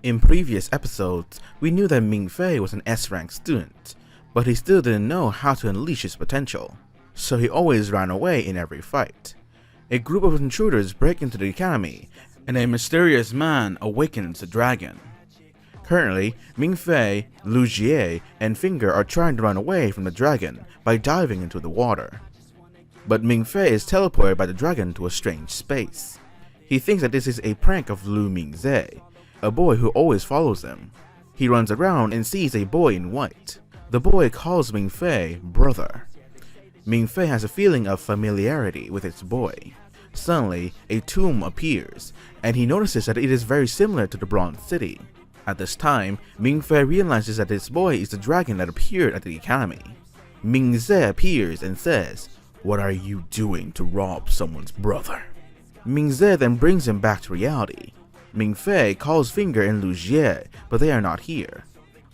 In previous episodes, we knew that Ming Fei was an S-rank student, but he still didn't know how to unleash his potential, so he always ran away in every fight. A group of intruders break into the academy, and a mysterious man awakens the dragon. Currently, Ming Fei, Lu Jie, and Finger are trying to run away from the dragon by diving into the water. But Ming Fei is teleported by the dragon to a strange space. He thinks that this is a prank of Lu Mingze, a boy who always follows him. He runs around and sees a boy in white. The boy calls Ming Fei brother. Ming Fei has a feeling of familiarity with its boy. Suddenly, a tomb appears, and he notices that it is very similar to the Bronze City. At this time, Ming Fei realizes that this boy is the dragon that appeared at the academy. Mingze appears and says, "What are you doing to rob someone's brother?" Mingze then brings him back to reality. Ming Fei calls Finger and Lu Jie, but they are not here.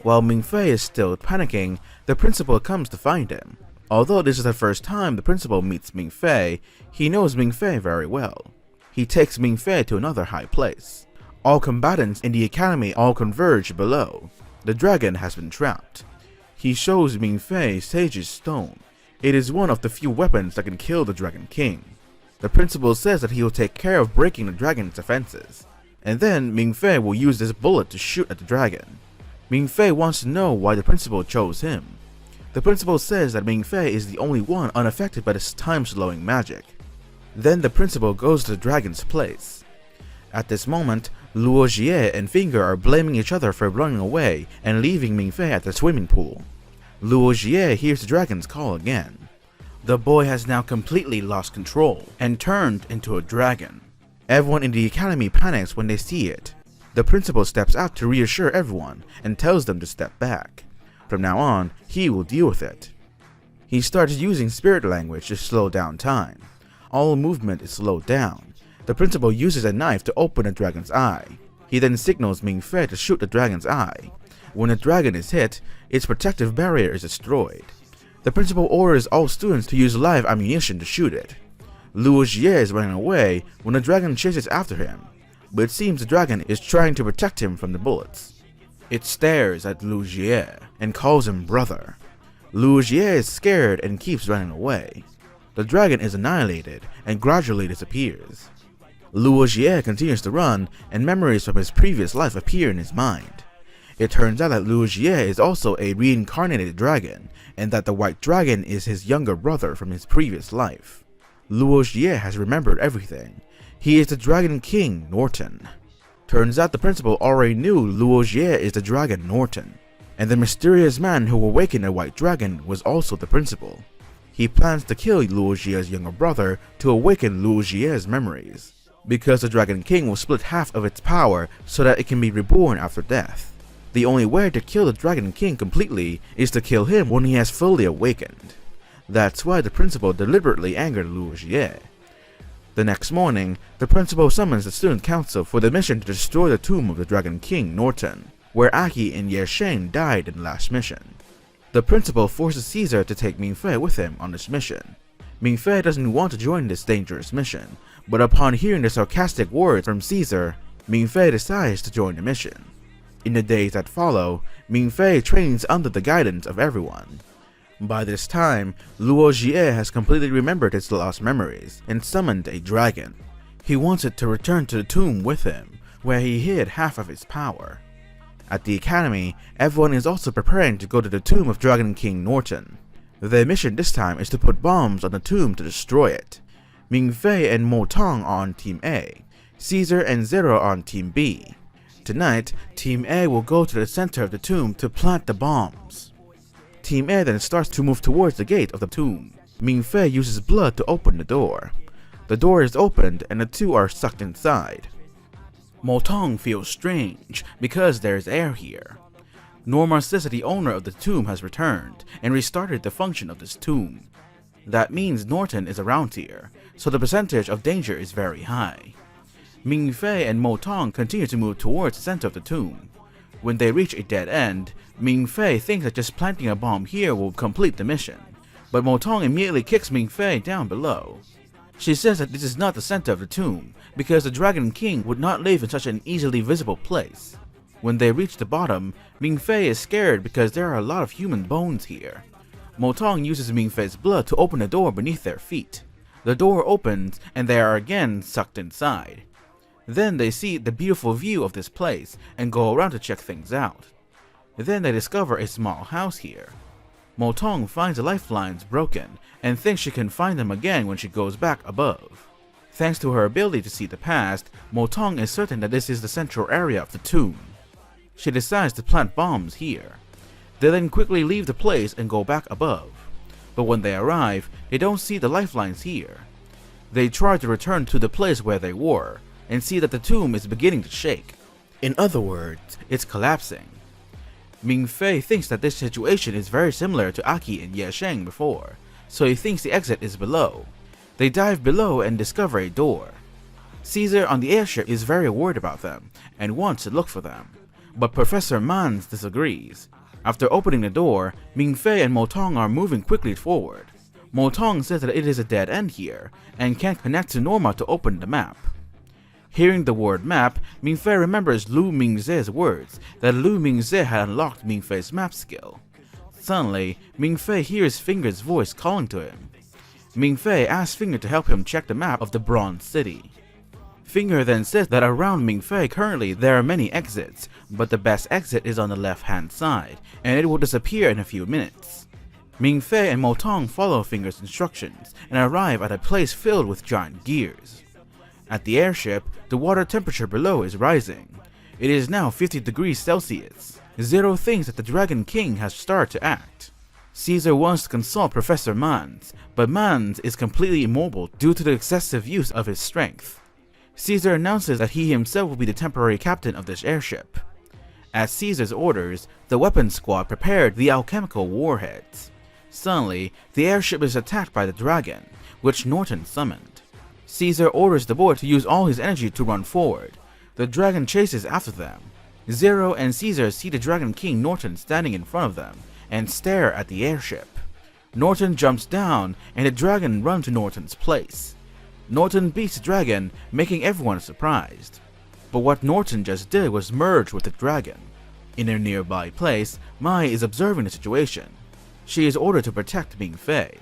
While Ming Fei is still panicking, the principal comes to find him. Although this is the first time the principal meets Ming Fei, he knows Ming Fei very well. He takes Ming Fei to another high place. All combatants in the academy all converge below. The dragon has been trapped. He shows Ming Fei Sage's Stone. It is one of the few weapons that can kill the Dragon King. The principal says that he will take care of breaking the dragon's defenses, and then Ming Fei will use this bullet to shoot at the dragon. Ming Fei wants to know why the principal chose him. The principal says that Ming Fei is the only one unaffected by this time-slowing magic. Then the principal goes to the dragon's place. At this moment, Luo Jie and Finger are blaming each other for running away and leaving Ming Fei at the swimming pool. Luo Jie hears the dragon's call again. The boy has now completely lost control and turned into a dragon. Everyone in the academy panics when they see it. The principal steps out to reassure everyone and tells them to step back. From now on, he will deal with it. He starts using spirit language to slow down time. All movement is slowed down. The principal uses a knife to open the dragon's eye. He then signals Ming Fei to shoot the dragon's eye. When the dragon is hit, its protective barrier is destroyed. The principal orders all students to use live ammunition to shoot it. Luo Jie is running away when the dragon chases after him, but it seems the dragon is trying to protect him from the bullets. It stares at Luo Jie and calls him brother. Luo Jie is scared and keeps running away. The dragon is annihilated and gradually disappears. Luo Jie continues to run, and memories from his previous life appear in his mind. It turns out that Luo Jie is also a reincarnated dragon, and that the white dragon is his younger brother from his previous life. Luo Jie has remembered everything. He is the Dragon King, Norton. Turns out the principal already knew Luo Jie is the dragon Norton, and the mysterious man who awakened a white dragon was also the principal. He plans to kill Luo Jie's younger brother to awaken Luo Jie's memories, because the Dragon King will split half of its power so that it can be reborn after death. The only way to kill the Dragon King completely is to kill him when he has fully awakened. That's why the principal deliberately angered Luo Jie. The next morning, the principal summons the student council for the mission to destroy the tomb of the Dragon King, Norton, where Aki and Ye Sheng died in the last mission. The principal forces Caesar to take Ming Fei with him on this mission. Ming Fei doesn't want to join this dangerous mission, but upon hearing the sarcastic words from Caesar, Ming Fei decides to join the mission. In the days that follow, Ming Fei trains under the guidance of everyone. By this time, Luo Jie has completely remembered his lost memories and summoned a dragon. He wants it to return to the tomb with him, where he hid half of its power. At the academy, everyone is also preparing to go to the tomb of Dragon King Norton. Their mission this time is to put bombs on the tomb to destroy it. Ming Fei and Mo Tong are on Team A, Caesar and Zero are on Team B. Tonight, Team A will go to the center of the tomb to plant the bombs. Team A then starts to move towards the gate of the tomb. Ming Fei uses blood to open the door. The door is opened and the two are sucked inside. Mo Tong feels strange because there is air here. Norma says that the owner of the tomb has returned and restarted the function of this tomb. That means Norton is around here, so the percentage of danger is very high. Ming Fei and Mo Tong continue to move towards the center of the tomb. When they reach a dead end, Ming Fei thinks that just planting a bomb here will complete the mission, but Mo Tong immediately kicks Ming Fei down below. She says that this is not the center of the tomb, because the Dragon King would not live in such an easily visible place. When they reach the bottom, Ming-Fei is scared because there are a lot of human bones here. Mo-Tong uses Ming-Fei's blood to open a door beneath their feet. The door opens and they are again sucked inside. Then they see the beautiful view of this place and go around to check things out. Then they discover a small house here. Mo-Tong finds the lifelines broken and thinks she can find them again when she goes back above. Thanks to her ability to see the past, Mo-Tong is certain that this is the central area of the tomb. She decides to plant bombs here. They then quickly leave the place and go back above. But when they arrive, they don't see the lifelines here. They try to return to the place where they were, and see that the tomb is beginning to shake. In other words, it's collapsing. Ming-Fei thinks that this situation is very similar to Aki and Ye Sheng before, so he thinks the exit is below. They dive below and discover a door. Caesar on the airship is very worried about them, and wants to look for them. But Professor Mans disagrees. After opening the door, Ming-Fei and Mo-Tong are moving quickly forward. Mo-Tong says that it is a dead end here, and can't connect to Norma to open the map. Hearing the word map, Ming-Fei remembers Lu Mingze's words that Lu Mingze had unlocked Ming-Fei's map skill. Suddenly, Ming-Fei hears Finger's voice calling to him. Ming-Fei asks Finger to help him check the map of the Bronze City. Finger then says that around Ming-Fei currently there are many exits, but the best exit is on the left-hand side, and it will disappear in a few minutes. Ming-Fei and Mo-Tong follow Finger's instructions and arrive at a place filled with giant gears. At the airship, the water temperature below is rising. It is now 50 degrees Celsius. Zero thinks that the Dragon King has started to act. Caesar wants to consult Professor Mans, but Mans is completely immobile due to the excessive use of his strength. Caesar announces that he himself will be the temporary captain of this airship. At Caesar's orders, the weapons squad prepared the alchemical warheads. Suddenly, the airship is attacked by the dragon, which Norton summoned. Caesar orders the boy to use all his energy to run forward. The dragon chases after them. Zero and Caesar see the Dragon King Norton standing in front of them and stare at the airship. Norton jumps down and the dragon runs to Norton's place. Norton beats the dragon, making everyone surprised. But what Norton just did was merge with the dragon. In a nearby place, Mai is observing the situation. She is ordered to protect Ming-Fei.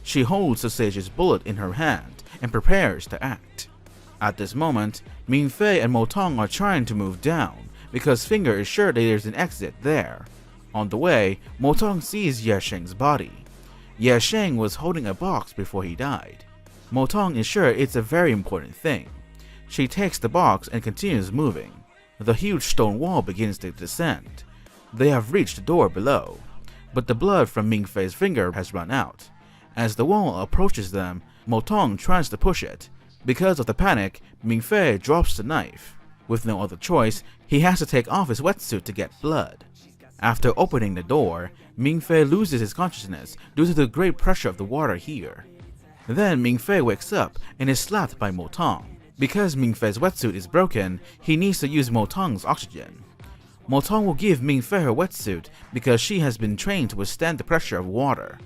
She holds the sage's bullet in her hand and prepares to act. At this moment, Ming-Fei and Mo-Tong are trying to move down because Finger is sure that there's an exit there. On the way, Mo-Tong sees Ye Sheng's body. Ye Sheng was holding a box before he died. Mo-Tong is sure it's a very important thing. She takes the box and continues moving. The huge stone wall begins to descend. They have reached the door below, but the blood from Ming-Fei's finger has run out. As the wall approaches them, Mo-Tong tries to push it. Because of the panic, Ming-Fei drops the knife. With no other choice, he has to take off his wetsuit to get blood. After opening the door, Ming-Fei loses his consciousness due to the great pressure of the water here. Then Ming-Fei wakes up and is slapped by Mo-Tong. Because Ming-Fei's wetsuit is broken, he needs to use Mo-Tong's oxygen. Mo-Tong will give Ming-Fei her wetsuit because she has been trained to withstand the pressure of water.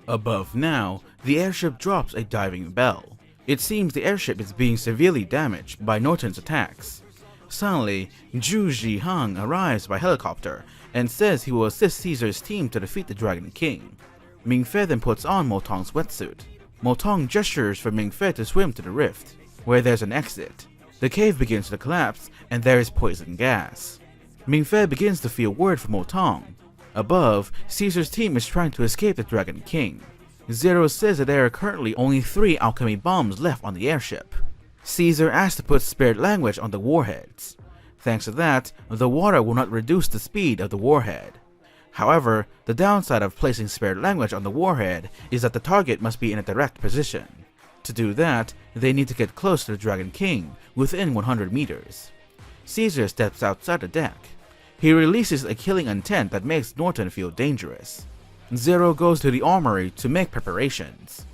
Above now, the airship drops a diving bell. It seems the airship is being severely damaged by Norton's attacks. Suddenly, Zhu Zhihang arrives by helicopter and says he will assist Caesar's team to defeat the Dragon King. Ming-Fei then puts on Mo-Tong's wetsuit. Mo-Tong gestures for Ming-Fei to swim to the rift, where there's an exit. The cave begins to collapse and there is poison gas. Ming-Fei begins to feel worried for Mo-Tong. Above, Caesar's team is trying to escape the Dragon King. Zero says that there are currently only 3 alchemy bombs left on the airship. Caesar asks to put spirit language on the warheads. Thanks to that, the water will not reduce the speed of the warhead. However, the downside of placing spirit language on the warhead is that the target must be in a direct position. To do that, they need to get close to the Dragon King, within 100 meters. Caesar steps outside the deck. He releases a killing intent that makes Norton feel dangerous. Zero goes to the armory to make preparations.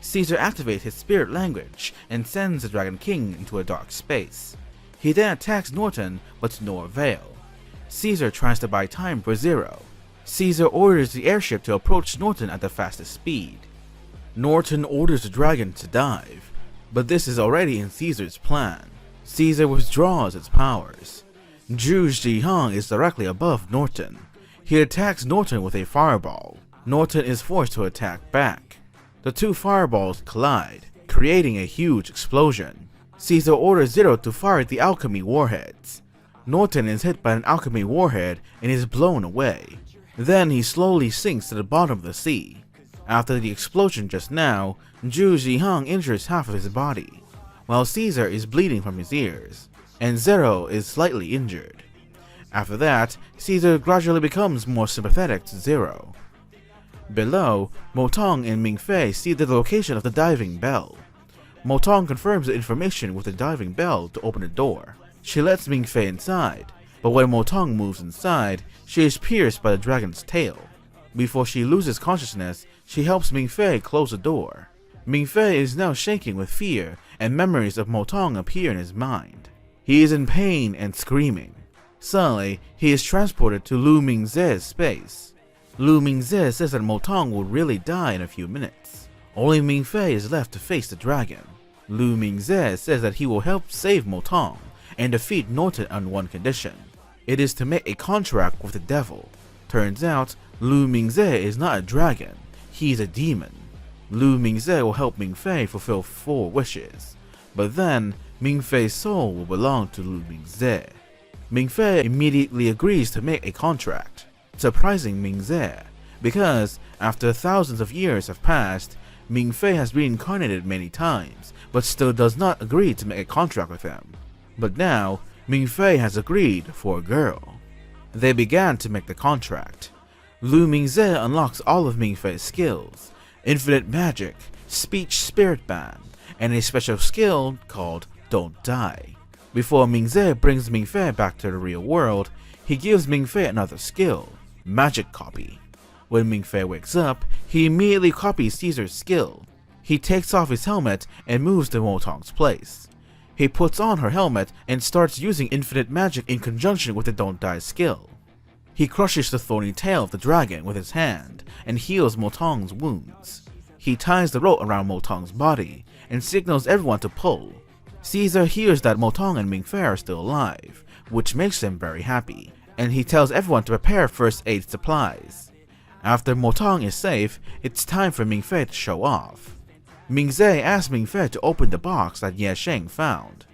Caesar activates his spirit language and sends the Dragon King into a dark space. He then attacks Norton, but to no avail. Caesar tries to buy time for Zero. Caesar orders the airship to approach Norton at the fastest speed. Norton orders the dragon to dive, but this is already in Caesar's plan. Caesar withdraws its powers. Zhu Zhihang is directly above Norton. He attacks Norton with a fireball. Norton is forced to attack back. The two fireballs collide, creating a huge explosion. Caesar orders Zero to fire the alchemy warheads. Norton is hit by an alchemy warhead and is blown away. Then he slowly sinks to the bottom of the sea. After the explosion just now, Zhu Zhihang injures half of his body, while Caesar is bleeding from his ears, and Zero is slightly injured. After that, Caesar gradually becomes more sympathetic to Zero. Below, Motong and Mingfei see the location of the diving bell. Motong confirms the information with the diving bell to open the door. She lets Mingfei inside, but when Motong moves inside, she is pierced by the dragon's tail. Before she loses consciousness, she helps Mingfei close the door. Mingfei is now shaking with fear, and memories of Motong appear in his mind. He is in pain and screaming. Suddenly, he is transported to Lu Mingze's space. Lu Mingze says that Motong will really die in a few minutes. Only Mingfei is left to face the dragon. Lu Mingze says that he will help save Motong and defeat Norton on one condition. It is to make a contract with the devil. Turns out, Lu Mingze is not a dragon, he is a demon. Lu Mingze will help Mingfei fulfill 4 wishes. But then, Mingfei's soul will belong to Lu Mingze. Mingfei immediately agrees to make a contract, surprising Mingze, because after thousands of years have passed, Mingfei has reincarnated many times, but still does not agree to make a contract with him. But now, Mingfei has agreed for a girl. They began to make the contract. Lu Mingze unlocks all of Mingfei's skills: infinite magic, speech spirit band, and a special skill called Don't Die. Before Mingze brings Mingfei back to the real world, he gives Mingfei another skill: magic copy. When Mingfei wakes up, he immediately copies Caesar's skill. He takes off his helmet and moves to Motong's place. He puts on her helmet and starts using infinite magic in conjunction with the Don't Die skill. He crushes the thorny tail of the dragon with his hand and heals Motong's wounds. He ties the rope around Motong's body and signals everyone to pull. Caesar hears that Motong and Mingfei are still alive, which makes him very happy, and he tells everyone to prepare first aid supplies. After Motong is safe, it's time for Mingfei to show off. Mingze asks Mingfei to open the box that Ye Sheng found.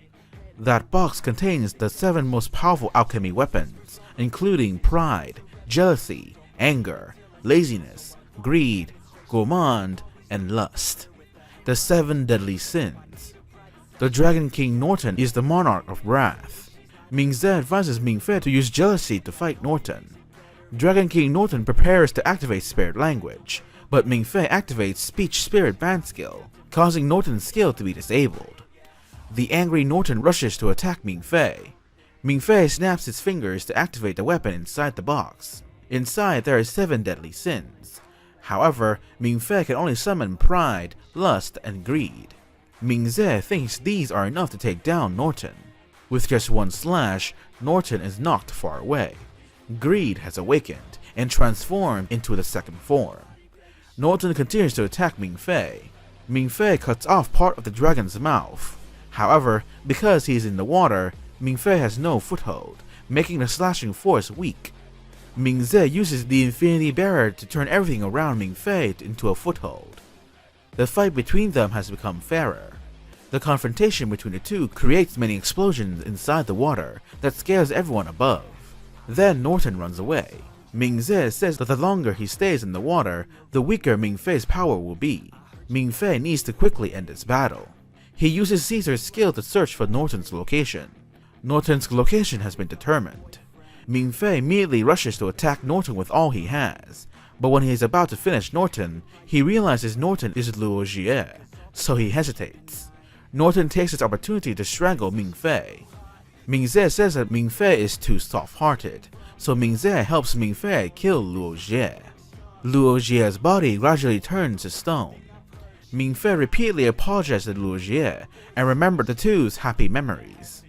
That box contains the 7 most powerful alchemy weapons, including pride, jealousy, anger, laziness, greed, gourmand, and lust. The 7 deadly sins. The Dragon King Norton is the monarch of wrath. Mingze advises Mingfei to use jealousy to fight Norton. Dragon King Norton prepares to activate spirit language, but Mingfei activates speech spirit band skill, causing Norton's skill to be disabled. The angry Norton rushes to attack Mingfei. Mingfei snaps his fingers to activate the weapon inside the box. Inside there are 7 deadly sins. However, Mingfei can only summon pride, lust, and greed. Mingze thinks these are enough to take down Norton. With just 1 slash, Norton is knocked far away. Greed has awakened and transformed into the 2nd form. Norton continues to attack Mingfei. Mingfei cuts off part of the dragon's mouth. However, because he is in the water, Mingfei has no foothold, making the slashing force weak. Mingze uses the infinity barrier to turn everything around Mingfei into a foothold. The fight between them has become fairer. The confrontation between the two creates many explosions inside the water that scares everyone above. Then Norton runs away. Mingze says that the longer he stays in the water, the weaker Mingfei's power will be. Mingfei needs to quickly end this battle. He uses Caesar's skill to search for Norton's location. Norton's location has been determined. Mingfei immediately rushes to attack Norton with all he has, but when he is about to finish Norton, he realizes Norton is Luo Jie, so he hesitates. Norton takes his opportunity to strangle Mingfei. Mingze says that Mingfei is too soft-hearted, so Mingze helps Mingfei kill Luo Jie. Luo Jie's body gradually turns to stone. Mingfei repeatedly apologized to Luo Jie and remembered the two's happy memories.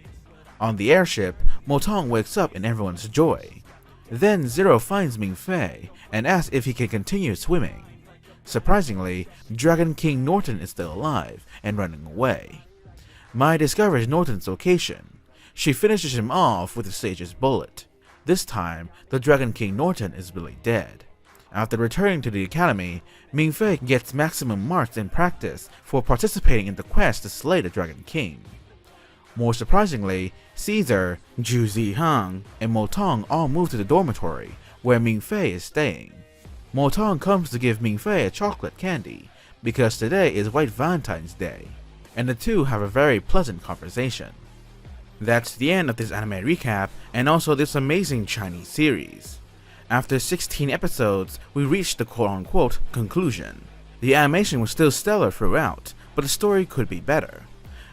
On the airship, Motong wakes up in everyone's joy. Then Zero finds Mingfei and asks if he can continue swimming. Surprisingly, Dragon King Norton is still alive and running away. Mai discovers Norton's location. She finishes him off with a sage's bullet. This time, the Dragon King Norton is really dead. After returning to the academy, Ming-Fei gets maximum marks in practice for participating in the quest to slay the Dragon King. More surprisingly, Caesar, Zhu Zihang, and Mo Tong all move to the dormitory where Ming-Fei is staying. Mo Tong comes to give Ming-Fei a chocolate candy because today is White Valentine's Day, and the two have a very pleasant conversation. That's the end of this anime recap and also this amazing Chinese series. After 16 episodes, we reached the quote-unquote conclusion. The animation was still stellar throughout, but the story could be better.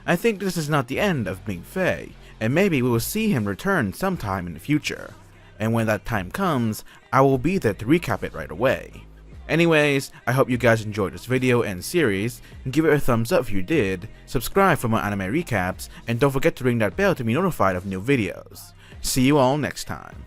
I think this is not the end of Ming-Fei, and maybe we will see him return sometime in the future. And when that time comes, I will be there to recap it right away. Anyways, I hope you guys enjoyed this video and series. Give it a thumbs up if you did, subscribe for more anime recaps, and don't forget to ring that bell to be notified of new videos. See you all next time.